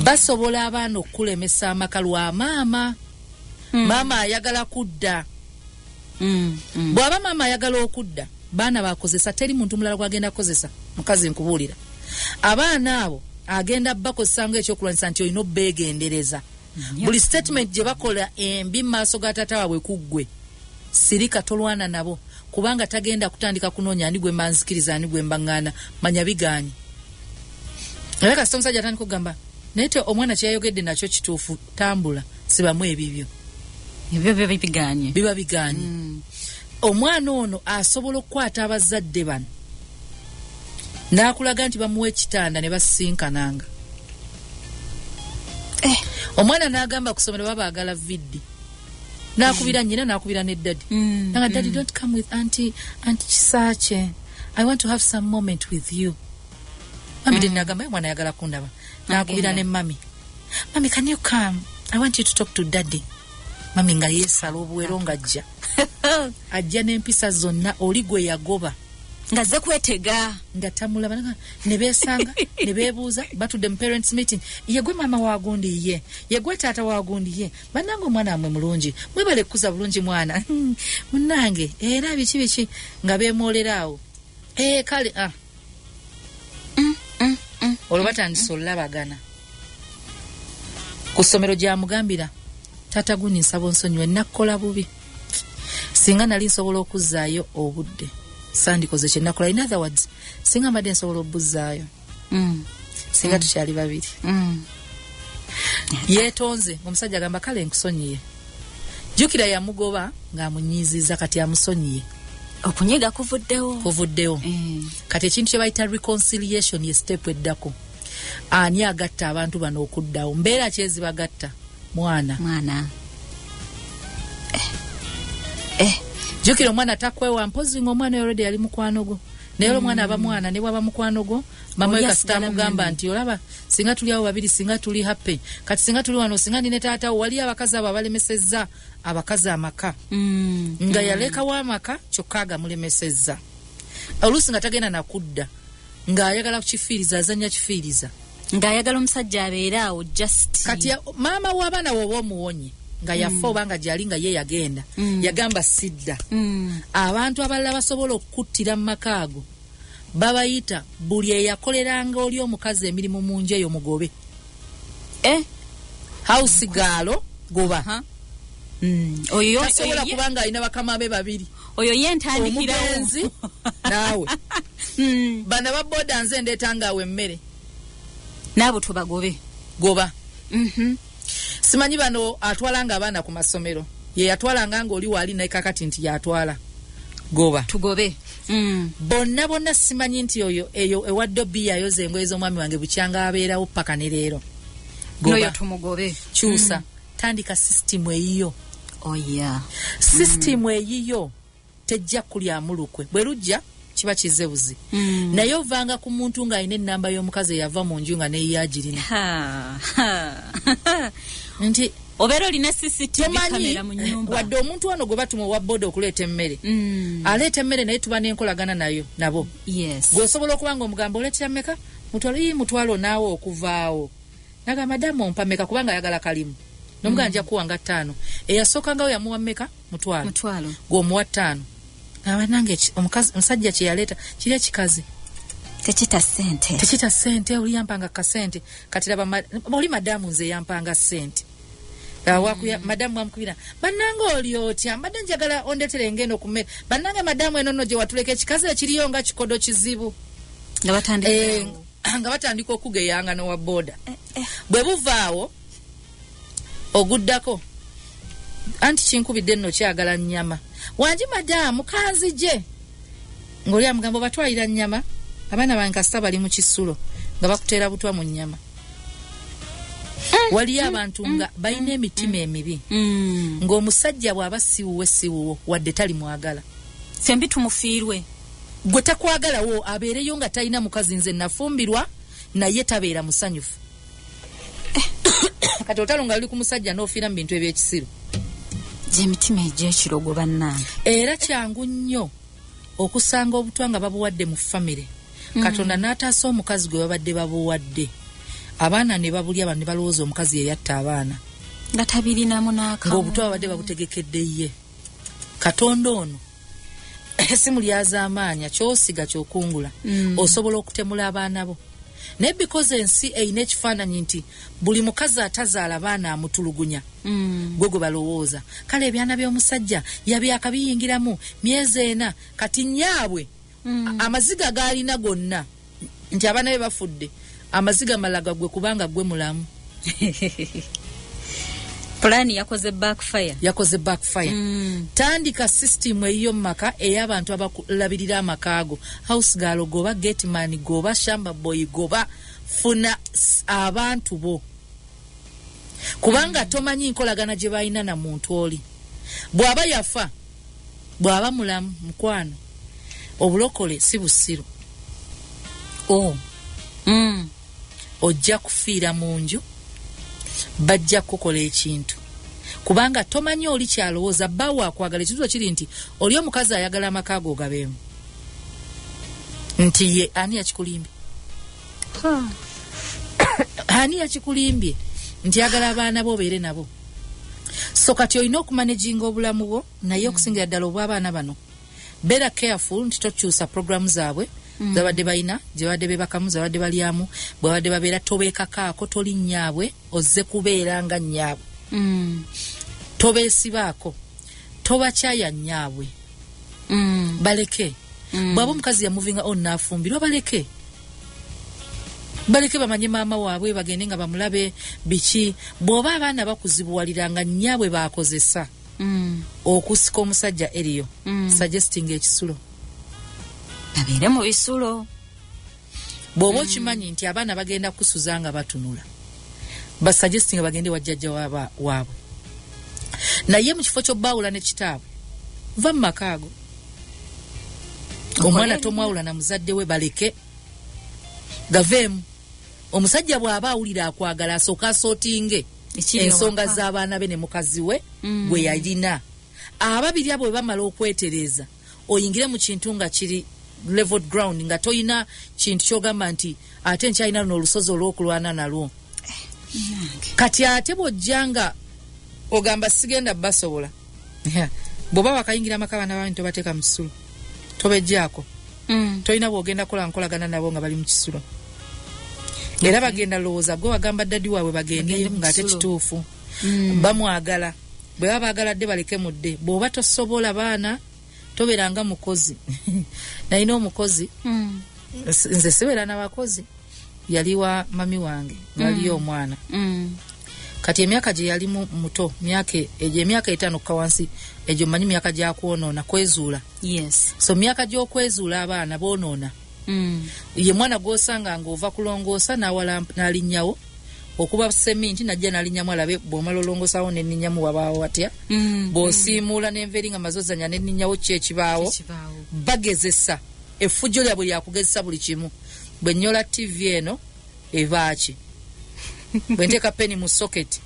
S2: basobola abaana okulemesa amaka lwa maama maama ayagala kudda bw'aba maama ayagala okudda baana bakozesa teri muntu mulala gwagenda kukozesa mukazi nkubuulira abaana abo agenda bakozesa ng'ekyokulwanyisa nti olina obbeegendereza buli statement gye bakola embi mu maaso ga taata waabwe kuggwe sirika tolwana nabo kubanga tagenda kutandika kunoonya ani gwe mbanzikiriza ani gwe mbaŋŋaana manya bigaanyi era kasita omusajja atandika okugamba naye te omwana kyeyayogedde nakyo kituufu tambula sibamu ebibyo biba bigaanye omwana ono asobola okukwata abazadde bano n'akulaga nti bamuwa ekitanda ne basinkananga omwana n'agamba kusomero babaagala viddi n'akubira nnyina n'akubira ne daddy nanga daddy don't come with auntie Kisache I want to have some moment with you mami deni n'agamba mwana ayagala kundaba n'akubira ne mami can you come I want you to talk to daddy mami nga yeesala obuwero ng'ajja ajja n'empisa zonna oli gwe yagoba
S1: ngaze kwetega
S2: ngatamula bana ne besanga ne bebuuza batudde mu parents meeting yegwe mama wagundi ye yegwe tata wagundi ye banango mwana amwe mulungi mwebale kuza bulungi mwana munange era biki nga beemolerawo kale olwabatandise olabagana ku ssomero gya mugambira tata guni nsaba onsonyiwe nakkola bubi singa nali nsobola okuzzaayo obudde sandikoze kye nakola. In other words, singa mbadde nsobola obuzzaayo singa tukyali babiri. Yeetonze omusajja agamba kale nkusonyiye. Jjukira yamugoba ng'amunyiiziza kati amusonyiye.
S1: Okunyiga kuvuddewo.
S2: Kati ekintu kye bayita reconciliation ye step eddako. Ani agatta abantu bano okuddawo mbeera kyezibagatta mwana. Jukira omwana takwewa mpozi ng'omwana already yali mukwano gwo. Naye omwana aba mwana ne bwaba mukwano gwo mama we kasita mugamba nti olaba singa tuli awo babiri singa tuli happy kati singa tuli wano singa nine taata wali abakazi abo abalemesezza abakazi amaka nga yaleka wa maka kyokkaga mulemesezza oluusi nga tagenda nakudda ng'ayagala kukifiiriza azanya kifiiriza
S1: ng'ayagala omusajja abeera awo just
S2: kati maama w'abaana woba omuwonye nga yafa obanga gyali nga ye yagenda yagamba sidda abantu abalala basobola okukuttira mu maka ago babayita buli eyakoleranga oli omukazi emirimu mu nju eyo mugobe house gaalo goba
S1: oyo
S2: tasobola kubanga alina bakama be babiri
S1: oyo yentandikira
S2: omugenzi naawe bana baboda nze ndeetanga awe emmere
S1: naabo tubagobe
S2: goba simanyi bano atwalanga abaana ku masomero ye yatwalanga nga oli wali naye kakati nti yatwala goba
S1: tugobe
S2: bonna simanyi nti oyo eyo ewadde bbiya ayoza engoye z'omwami wange bukyanga abeerawo paka ne leero
S1: noyo tumugobe
S2: kyusa tandika system eyiyo system eyiyo tejja kulya mulukwe bwe lujja kiba kizebuzi naye ovanga ku muntu ng'alina ennamba y'omukazi eyava mu nju nga neeyagirina nti
S1: obeera olina CCTV kamera mu nnyumba
S2: wadde omuntu wano gwe batuma owa boda okuleeta emmere aleeta emmere naye tuba n'enkolagana nayo nabo gweosobola okuba nga omugamba oleetera mmeka mutwalo naawe okuvaawo naga madamu ompa mmeka kubanga ayagala kalimu nomugamba nja kuwanga 5 eyasookangawo yamuwa mmeka mutwalo gw'omuwa 5 abanange omusajja kye yaleeta kiri ekikazi tekita ssente oli yampanga kasente kati laba oli madamu nze yampanga ssente wakuya madamu amukubira bannange oli otya mbadde njagala ondeetere ngendo ku mmere bannange madamu enono gye watuleka ekikazi ekiriyo nga kikodo kizibu nga batandika okugeyanga n'owa boda bwe buvaawo oguddako anti kinkubidde nno kyagala nnyama wangi madamu kanzije ng'oli amugambo batwalira nnyama abaana bange kasita bali mu kisulo nga bakuteera butwa mu nnyama waliyo abantu nga balina emitima emibi ng'omusajja bw'aba siwuwe wadde tali mwagala
S1: fembi tumufiirwe
S2: gwe takwagalawo abeereyo nga talina mukazi nze nafumbirwa naye tabeera musanyufu kati olutalo nga luli ku musajja n'ofiira mu bintu eby'ekisiru
S1: gy'emitima egy'ekirogo bannange
S2: era kyangu nnyo okusanga obutwa nga babuwadde mu famire katonda n'ataasa omukazi gwe babadde babuwadde abaana ne babulya bano ne balowooza omukazi yeyatta abaana
S1: nga tabirinamu n'akamu
S2: ng'obutwa babadde babutegekedde ye katonda ono esimu lyazaamaanya kyosiga kyokungula osobola okutemula abaana bo naye because ensi eyina ekifaananyi nti buli mukazi atazaala baana amutulugunya gwe balowooza kale ebyana by'omusajja yabyaka biyingiramu myezi 4 kati nyaabwe amaziga gaalina gonna nti abaana be bafudde amaziga malaga gwe kubanga gwe mulamu
S1: pulani yakoze backfire tandika system eyiyo mumaka ey'abantu abakulabirira amakaago house girl goba gateman goba shamba boy goba funa abantu bo kubanga tomanyi nkolagana gye balina na muntu oli bw'aba yafa bw'aba mulamu mukwano obulokole si busiru ojja kufiira mu nju bajja kukola ekintu kubanga tomanyi oli kyalowooza bbawo akwagala ekizuzo kiri nti oli omukazi ayagala amakaago gabeemu
S2: nti ye ani yakikulimbye ani yakikulimbye nti agala abaana bo beere nabo. So kati olina okumanaginga obulamu bwo naye okusingira ddala obw'abaana bano beera careful nti tokyusa programu zaabwe zabadde balina gye babadde bebakamu zabadde balyamu bwe babadde babeera tobeekakaako toli nnyaabwe ozze kubeera nga nnyaabwe tobeesibaako tobakyaya nnyaabwe baleke bw'aba omukazi yamuvinga on naafumbirwa baleke bamanye maama waabwe bagende nga bamulabe biki bw'oba abaana bakuzibuwalira nga nnyaabwe baakozesa okusika omusajja eriyo suggesting ekisulo
S1: babeere mu bisulo.
S2: Bw'oba okimanyi nti abaana bagenda kusuza nga batunula basuggesting bagende wajjajja waabwe naye mu kifo ky'obbawula ne kitaabwe va mu maka ago omwana tomwawula na muzadde we baleke gaveemu. Omusajja bw'aba awulira akwagala asooka asootinge ensonga z'abaana be ne mukazi we gwe yalina. Ababiri abo bwe bamala okwetereza oyingire mu kintu nga kiri leveled ground nga toyina kintu kyogamba nti ate nkyalina luno olusozi olw'okulwana nalwo. Kati ate bw'ojjanga ogamba sigenda basobola bw'oba wakayingira amaka abaana bawe tobateeka mu kisulo tobejjaako toyina bw'ogenda kola nkolagana nabo nga bali mu kisulo. Era bagenda lowooza gwe wagamba ddadi waabwe bagende ng'ate kituufu bamwagala bwe baba baagaladde baleke mudde. Bw'oba tosobola baana tobeeranga mukozi nalina omukozi nze sibeera n'abakozi yali wa mami wange ngaliyo omwana kati emyaka gye yali muto emyaka 5 kukka wansi egyo manyi myaka gya kwonoona kwezuula.
S1: Yes.
S2: So myaka gy'okwezuula abaana boonoona ye mwana gw'osanga ng'ova kulongoosa n'alinnyawo okuba seminti najja n'alinnyamu alabe bw'omala olongoosawo n'enninnyamu wabaawo watya bw'osiimuula n'enveeri nga mazozanya n'enninnyawo ki ekibaawo bagezesa effujjo lyabwe lyakugezesa buli kimu. Bwe nnyola TV eno ebaaki bwe nteeka peni mu soketi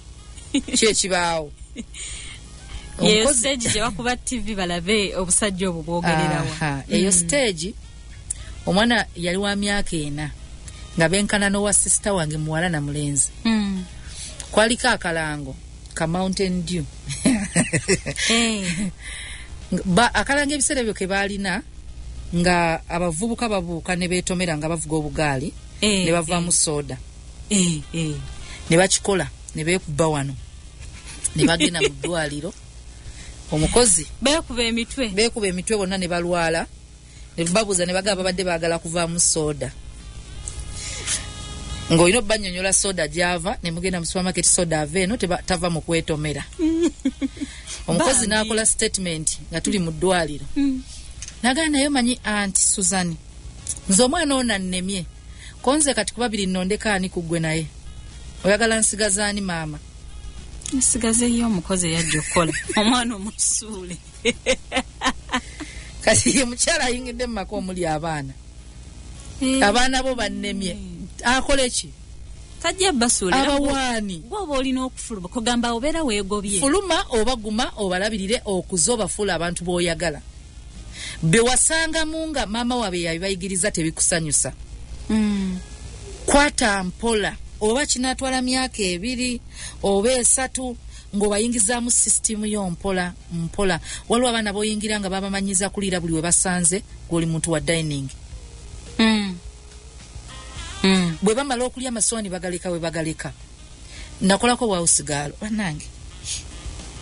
S2: ki ekibaawo
S1: eyo stage gye bakuba TV balabe obusajja obwo bwogererawa.
S2: Eyo stage omwana yali wa myaka 4 nga benkana n'owa sister wange muwala na mulenzi kwaliko akalango ka Mountain Dew akalango ebiseera ebyo ke baalina nga abavubuka babuuka ne beetomera nga bavuga obugaali ne bavaamu soda ne bakikola ne beekuba wano ne bagenda mu ddwaliro omukozi
S1: beekuba
S2: emitwe bonna ne balwala ne babuuza ne bagamba babadde baagala kuvaamu soda ng'olina obbanyonyola soda gy'ava ne mugenda mu supermarket soda ava eno tava mu kwetomera. Omukozi n'akola statement nga tuli mu ddwaliro nagala naye manyi anti Suzani nze omwana ono annemye konze kati ku babiri nnondeka ani ku ggwe naye oyagala nsigaza ani maama
S1: nsigaze yo omukozi yajja okukola omwana omusuule
S2: kati ye mukyala ayingidde mu maka omuli abaana abaana bo bannemye akola eki
S1: tajja basuulira
S2: abawaani
S1: bw'oba olina okufuluma kugamba obeera weegobye
S2: fuluma oba guma obalabirire okuza obafuula abantu b'oyagala be wasangamu nga maama waabwe yabibayigiriza tebikusanyusa kwata mpola oba kinaatwala myaka 2 oba 3 ng'obayingizaamu sisitimu y'ompola mpola. Waliwo abaana b'oyingira nga babamanyiza kuliira buli we basanze gw'oli muntu wa dining bwe bamala okulya amasooni bagaleka we bagaleka. Nakolako bwawusigaalo bannange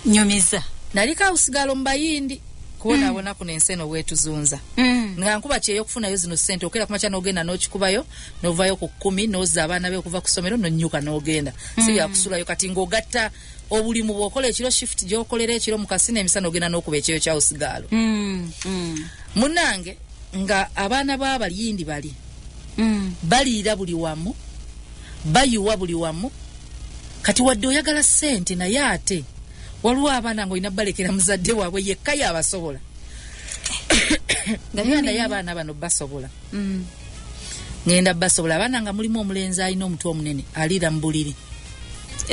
S1: nyomiza
S2: nalika awusigaalo mu bayindi kubonaabona kuno ensi eno bwetuzunza nga nkuba kyeyokufuna zino ssente okera kumakya n'ogenda n'okikubayo n'ovaayo ku 10 n'ozza abaana be okuva ku ssomero n'onnyuka n'ogenda si byakusulayo kati ng'ogatta obulimu bw'okola ekiro shift gy'okolera ekiro mu kasina emisana ogenda n'okuba ekyeyo kyawusigaalo munnange nga abaana b'abayindi bali baliira buli wamu bayiwa buli wamu kati wadde oyagala ssente naye ate waliwo abaana ng'olina balekera muzadde waabwe yekka yabasobola naye abaana bano basobola ngenda basobola abaana nga mulimu omulenzi alina omutwe omunene aliira mu buliri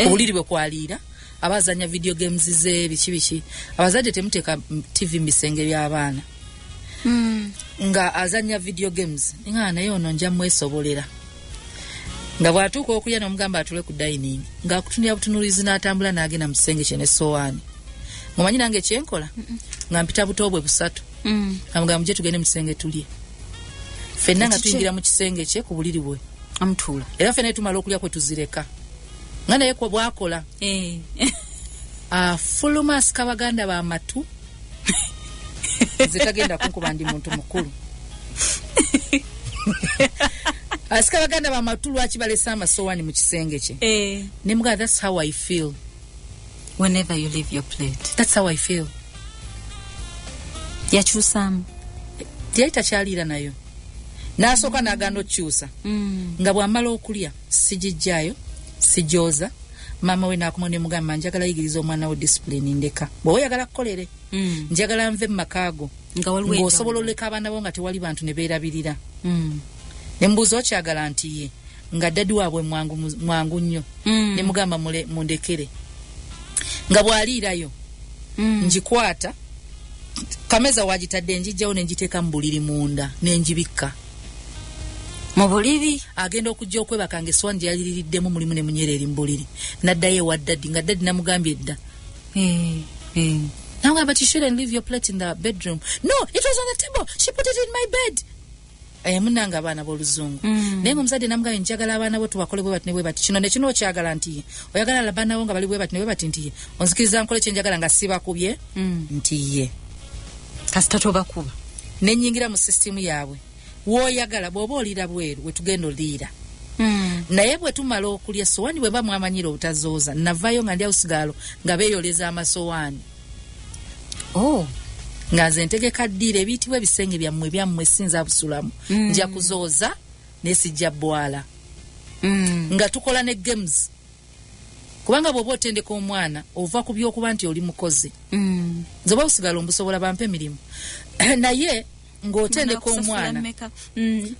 S2: obuliri bwe kwaliira abazanya video games ze biki abazadde temuteeka TV mu bisenge by'abaana nga azanya video games nga naye ono nja mwesobolera nga bwatuuka okulya n'omugamba atule ku dining nga akutunira butunulizi n'atambula n'agenda mu kisenge kye n'essowaani mumanyi nange kyenkola nga mpita butobwe busatu amugamba muje tugende mu kisenge tulye ffenna nga tuyingira mu kisenge kye ku buliri bwe
S1: amutuula
S2: era ffenna tumala okulya kwe tuzireka nga naye kwe bwakola afuluma asika baganda b'amatu zetagenda kunkuba ndi muntu mukulu asika baganda b'amatu lwaki balesa amasowaani mu kisenge kye ne mugamba that's how I feel
S1: whenever you leave your plate.
S2: That's how I feel.
S1: Yakyusaamu
S2: yali takyaliira nayo n'asooka n'aganda okyusa nga bw'amala okulya sigijjaayo sijooza maama we n'akoma ne mugamba njagala yigiriza omwana wo discipline ndeka bw'oba oyagala kukolere njagala nve mu makaago ng'osobola oleka abaana bo nga tewali bantu ne beerabirira ne mbuuza okyagala nti ye nga dadi waabwe mwangu nnyo ne mugamba mundekere nga bw'aliirayo njikwata kameza wagitadde njijjawo ne njiteeka mu buliri munda ne njibikka
S1: mu buliri
S2: agenda okujja okwebaka ng'essowaani gye yaliriddemu mulimu ne munyera eri mu buliri n'addayo ewa dadi nga dadi namugambye edda namugamba but you shouldn't leave your plate in the bedroom. No, it was on the table, she put it in my bed. Munanga abaana b'oluzungu naye ng'omuzadde namugambye njagala abaana bo tubakole bwe bati ne bwe bati kino nekino okyagala nti oyagala abaana bo nga bali bwe bati ne bwe bati nti onzikiriza nkole kye njagala nga sibakubye nti ye
S1: kasita tobakuba
S2: ne nnyingira mu sisitimu yaabwe w'oyagala bw'oba oliira bweru we tugenda oliira naye bwe tumala okulya sowaani bwe bamwamanyira obutazooza navaayo nga ndi awusigalo nga beeyoleza amasowaani nga nze ntegeka ddiira ebiyitibwa ebisenge byammwe sinza busulamu nja kuzooza naye sijja bwala nga tukola ne games kubanga bw'oba otendeka omwana ova ku by'okuba nti oli mukozi nze oba busigala ombusobola bampe emirimu naye ng'otendeka omwana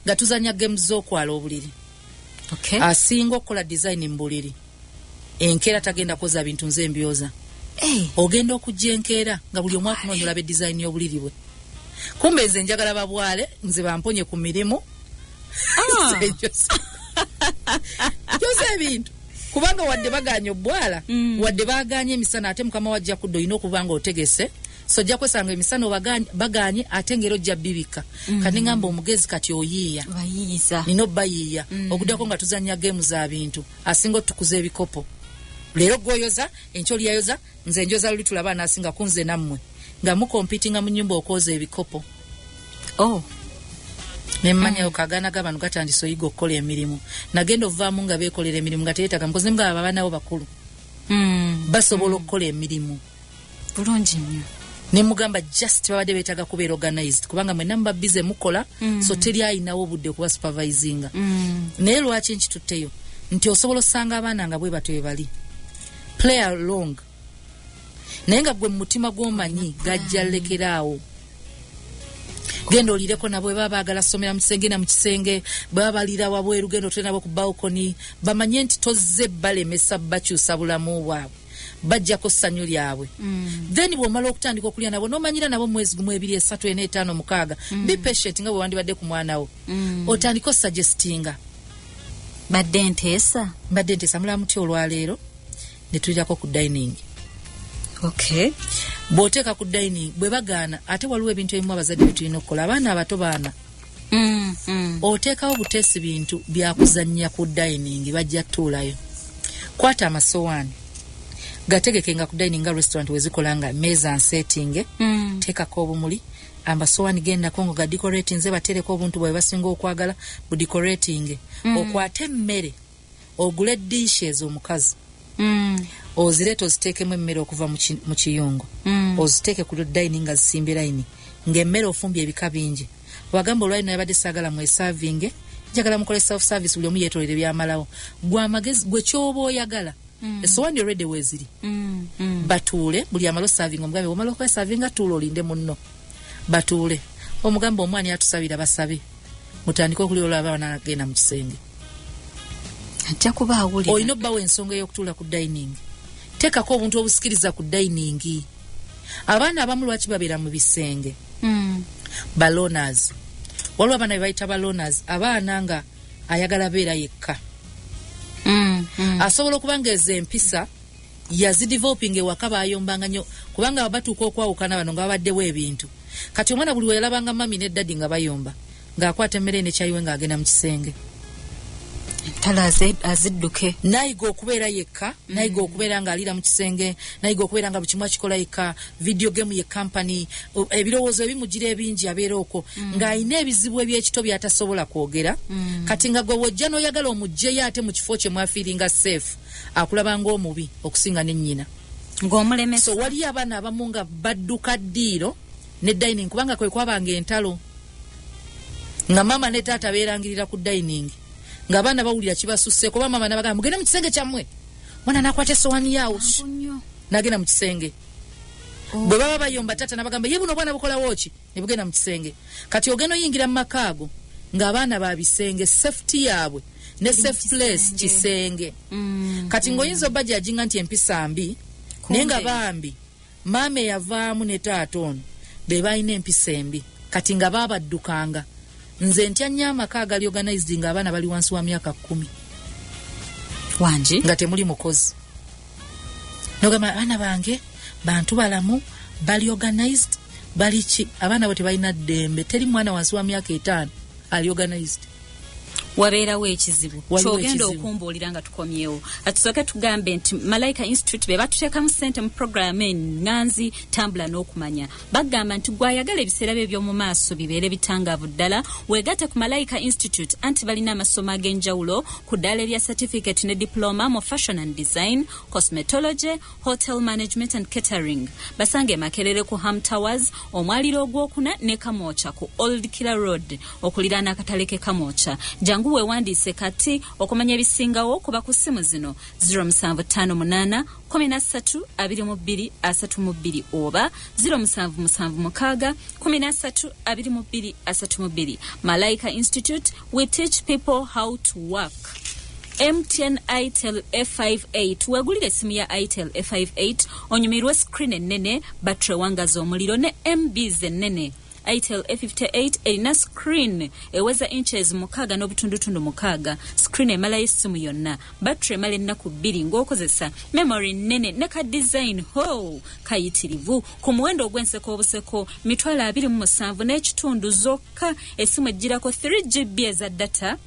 S2: nga tuzanya games z'okwala obuliri asinga okukola design mu buliri enkeera tagenda koza bintu nze mbyoza ogenda okujja enkeera nga buli omwaka noonyola be design y'obuliri bwe kumbe nze njagala babwale nze bamponye ku mirimu joza ebintu kubanga wadde baganya obwala wadde baganye emisana ate mukama wajja kudda olina okuba nga otegese so ojja kwesanga emisana baganye ate ngero ojja bibika kati ngamba omugezi kati oyiiya nina obbayiiya okuddako nga tuzanya gemu za bintu asinga otukuza ebikopo leero gwoyoza enkyoli yayoza nze njoza luli tulaba naasinga kunze nammwe nga mukompitinga mu nnyumba okwoza ebikopo nemmanyayo kagaana g'abantu gatandise oyiga okukola emirimu nagenda ovaamu nga beekolera emirimu nga teyeetaga mukozi nga abaana bo bakulu basobola okukola emirimu
S1: bulungi nnyo
S2: ne mugamba just babadde beetaga kubeera organized kubanga mwenna muba bize mukola so teri ayinawo obudde okuba supervisinga naye lwaki nkitutteyo nti osobola osanga abaana nga bwe batyo bwe bali play along naye nga gwe mu mutima gw'omanyi gajja lekeraawo genda olireko nabo bwe baba baagala somera mu kisenge na mu kisenge baba balira wabweru genda otule nabo ku balcony bamanye nti tozze balemesa bakyusa bulamu bwabwe bajjako ssanyu lyabwe then bw'omala okutandika okulya nabo n'omanyira nabo mwezi gumu 2 3 4 5 6 be patient nga bwe wandibadde ku mwana wo otandika osuggestinga
S1: badde nteesa mulamu ti olwaleero ne tulirako ku dining bw'oteeka ku dining bwe bagaana ate waliwo ebintu ebimu abazadde bye tulina okukola abaana abato baana oteekawo buteesi bintu byakuzannya ku dining bajja tuulayo kwata amasowaani gategeke nga ku dining nga restaurant wezikola nga meeza nsetting teekako obumuli amasowaani gendako nga gadecorate nze batereko obuntu bwe basinga okwagala budecorating okwate emmere ogule dishes omukazi ozireeta oziteekemu emmere okuva mu kiyungu oziteeke ku dining nga zisimbe layini ng'emmere ofumbye ebika bingi wagamba olwali nayabadde saagala mwesavinge njagala mukole self service buli omu yeetolere byamalawo gwe amagezi gwe kyoba oyagala essowaani already weeziri batuule buli amala osavinga omugambe omala okwesavinga tuula olinde munno batuule omugamba omwana yatusabira basabe mutandike okuli olaba abaana agenda mu kisenge ajja kuba awulira
S2: olina obbawo ensonga ey'okutuula ku dining teekako obuntu obusikiriza ku dining abaana abamu lwaki babeera mu bisenge baloners waliwo abaana bebayita baloners abaana nga ayagala beera yekka asobola okuba ng'ezo empisa yazideveloping ewaka bayombanga nnyo kubanga batuuka okwawukana bano nga babaddewo ebintu kati omwana buli weyalabanga mami ne daddi nga bayomba ng'akwata emmere nekyayiwe ng'agenda mu kisenge
S1: entala azidduke
S2: nayiga okubeera yekka nayiga okubeera ng'aliira mu kisenge nayiga okubeera nga buli kimu akikola yekka video game ye company ebirowoozo ebimugira ebingi abeera okwo ng'alina ebizibu ebyekito by'atasobola kwogera kati nga gwe wojja n'oyagala omugjeyo ate mu kifo kye mwafiiringa safe akulaba ng'omubi okusinga ne nnyina
S1: ng'omulemesa
S2: so waliyo abaana abamu nga badduka ddiiro ne dining kubanga kwe kwabanga entalo nga mama ne taata beerangirira ku dining ng'abaana bawulira kibasusse kuba mama nabagamba mugende mu kisenge kyammwe mwana nakwata essowaani yaawo n'agenda mu kisenge bwe baba bayomba taata nabagamba ye buno obwana bukolawo ki ne bugenda mu kisenge kati ogenda oyingira mu maka ago ng'abaana ba bisenge safety yaabwe ne safe place kisenge kati ng'oyinza obajajinga nti empisa mbi naye nga bambi maama eyavaamu ne taata ono be balina empisa embi kati nga baabaddukanga nze ntya nnyo amaka agali organized nga abaana bali wansi wa myaka 10
S1: wangi
S2: nga temuli mukozi nogamba abaana bange bantu balamu bali organized bali ki abaana bo tebalina ddembe teri mwana wansi wa myaka 5 ali organized
S1: wabeerawo ekizibu kyogenda okumbuulira nga tukomyewo atusooke tugambe nti Malaika Institute be batuteekamu ssente mu programu enganzi tambula n'okumanya bagamba nti gwayagala ebiseera bye by'omu maaso bibeere bitangaavu ddala weegatte ku Malaika Institute anti balina amasomo ag'enjawulo ku ddaala erya certificate ne diploma mu fashion and design cosmetology hotel management and catering basange Makerere ku Ham Towers omwaliro ogwokuna ne Kamoocha ku Old Killer Road okuliraana akatale ke Kamoocha jangu wewandiise kati okumanya ebisingawo kuba ku ssimu zino 0758 132232 oba 0776 132232. Malaika Institute, we teach people how to work. MTN ITEL F58 wagulire simu ya ITEL F58 onyumirwe screen ennene battery wangaza omuliro ne MBs ennene. ITEL F58 erina screen eweza inches mukaga n'obutundutundu mukaga screen emala y'essimu yonna battery emala ennaku 2 ng'okozesa memory nnene ne ka design kayitirivu ku muwendo ogw'enseko obuseko $27 n'ekitundu zokka essimu ejjirako 3GB eza data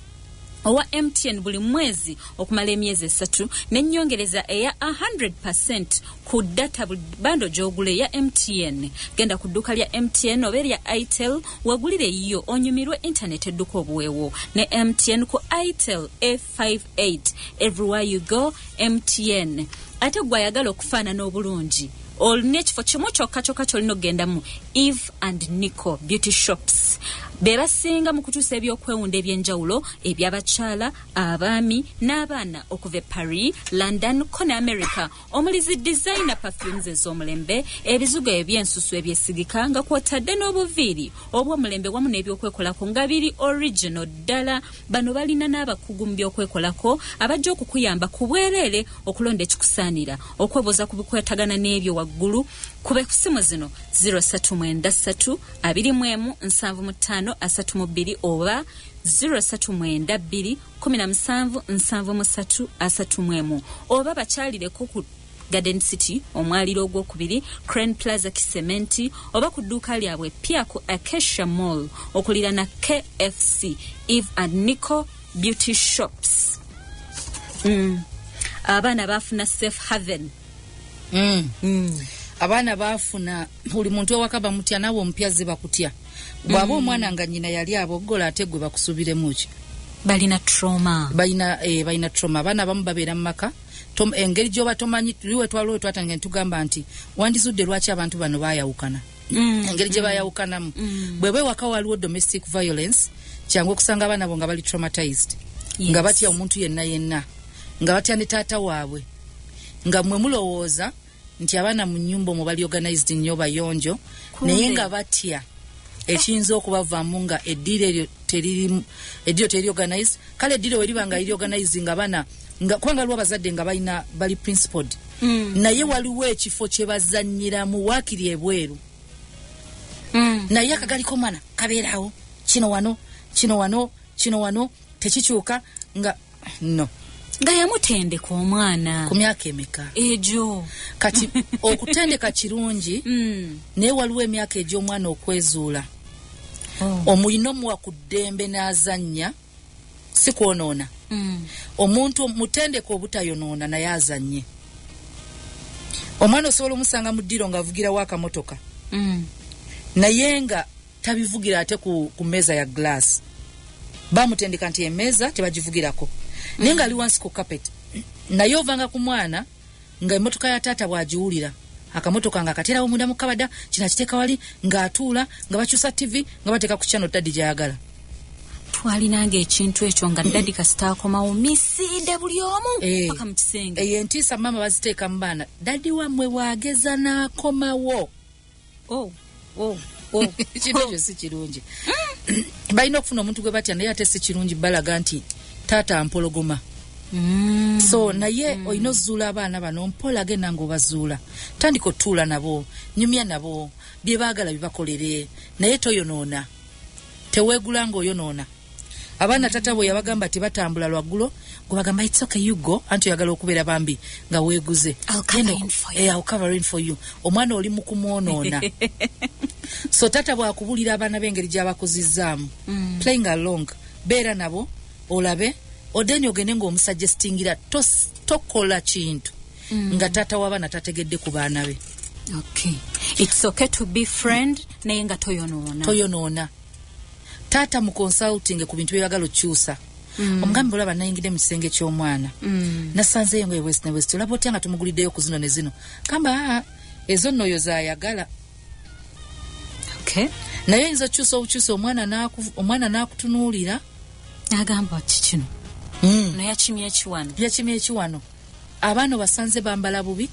S1: owa MTN buli mwezi okumala emyezi 3 n'ennyongereza eya 100% ku data bando gy'ogule ya MTN. Genda ku dduuka lya MTN oba erya ITEL wagulire yo onyumirwe internet edduka obuweewo ne MTN ku ITEL F58 everywhere you go MTN. Ate gwayagala okufaanana obulungi olina ekifo kimu kyokka kyolina okugendamu Eve and Nico Beauty Shops bebasinga mu kutuusa ebyokwewunda ebyenjawulo ebyabakyala abaami n'abaana okuva Paris, London ko ne America omulizi designer perfumes ez'omulembe ebizugo ebyensusu ebyesigika nga kwotadde n'obuviiri obw'omulembe wamu n'ebyokwekolako nga biri original ddala bano balina n'abakugu mu byokwekolako abajja okukuyamba ku bwereere okulonda ekikusaanira okwebuuza ku bikwetagana n'ebyo waggulu kube ku simu zino 0393 217532 oba 0392 1773 oba bakyalireko ku Garden City omwaliro ogwokubiri Crane Plaza Kisementi oba ku dduuka lyabwe pia ku Acacia Mall okulira na KFC Eve and Nico Beauty Shops. Abaana bafuna safe haven.
S2: Abaana bafuna buli muntu owakaba mutya nawo ompya ziba kutya bwaba omwana nga nyina yali aboggola ate gwe bakusubiremu ki
S1: balina trauma
S2: balina trauma abaana abamu babeera mu maka engeri gyoba tomanyi tuliwe twaliwo twatanga ntugamba nti wandizudde lwaki abantu bano bayawukana engeri gye bayawukanamu bweba ewaka waliwo domestic violence kyangu okusanga abaana bo nga bali traumatized nga batya omuntu yenna nga batya ne taata waabwe nga mmwe mulowooza nti abaana mu nnyumba omwo bali organized nnyo bayonjo naye nga batya ekiyinza okubavaamu nga eddiiro teri organized kale eddiiro weriba nga liri organized nga abaana kubanga waliwo abazadde nga bali principled naye waliwo ekifo kye bazannyiramu waakiri ebweru naye akagaliko mwana kabeerawo kino wano tekikyuka nga no
S1: nga yamutendeka omwana
S2: ku myaka emeka
S1: ejo
S2: kati okutendeka kirungi naye waliwo emyaka egy'omwana okwezuula omulina omuwa ku ddembe n'azannya si kwonoona omuntu mutendeka obutayonoona naye azannye omwana osobola omusanga mu ddiro ng'avugirawo akamotoka naye nga tabivugira ate ku mmeeza ya glass bamutendeka nti emmeeza tebagivugirako naye nga ali wansi ku carpet naye ovanga ku mwana nga emmotoka ya taata bwagiwulira akamotoka nga akaterawo munda mu kabada kino akiteeka wali ng'atuula nga bakyusa tv nga bateeka ku channel daddy gyayagala
S1: twalinanga ekintu ekyo nga daddy kasita akomawo misinde buli omu paka mu kisenge
S2: eyo entiisa mama baziteeka mu baana daddy wammwe bwageza n'akomawo kino ekyo si kirungi balina okufuna omuntu gwe batya naye ate si kirungi balaga nti taata mpologoma so naye olina ozuula abaana bano mpola genda ng'obazuula tandika otuula nabo nyumya nabo bye baagala bibakolere naye toyonoona teweegula ng'oyonoona abaana tata bwe yabagamba tebatambula lwaggulo gwe bagamba it's okay you go anti oyagala okubeera bambi nga weeguze I'll cover in for you omwana oli mu kumwonoona so tata bw'akubulira abaana b'engeri gy'abakuzizzaamu playing along beera nabo olabe odeni ogende ng'omusuggestingira tokola kintu nga tata w'abaana tategedde ku baana be
S1: it's okay to be friend naye nga
S2: toyonoona tata mu consulting ku bintu byeyagala okyusa omugambi olaba nayingidde mu kisenge ky'omwana nasanzeeyo nga west ne west olaba otya nga tumuguliddeyo ku zino ne zino gamba ezo nnoyo zaayagala naye oyinza okyusa obukyusa omwana n'akutunuulira
S1: agamba ki kino yakimya
S2: ekiwano abaana basanze bambala bubi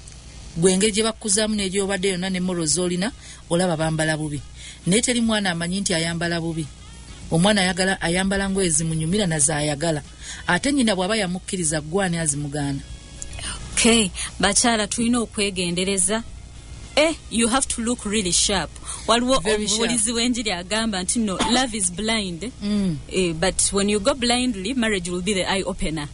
S2: gwengeri gye bakuzaamu n'egyobadde yonna ne moro z'olina olaba bambala bubi naye teri mwana amanyi nti ayambala bubi omwana ayambala ngoye zimunyumira nazaayagala ate nnyina bw'aba yamukkiriza gwani azimugaana
S1: bakyala tulina okwegendereza you have to look really sharp waliwo omubuulizi w'enjiri agamba nti no love is blind but when you go blindly marriage will be the eye opener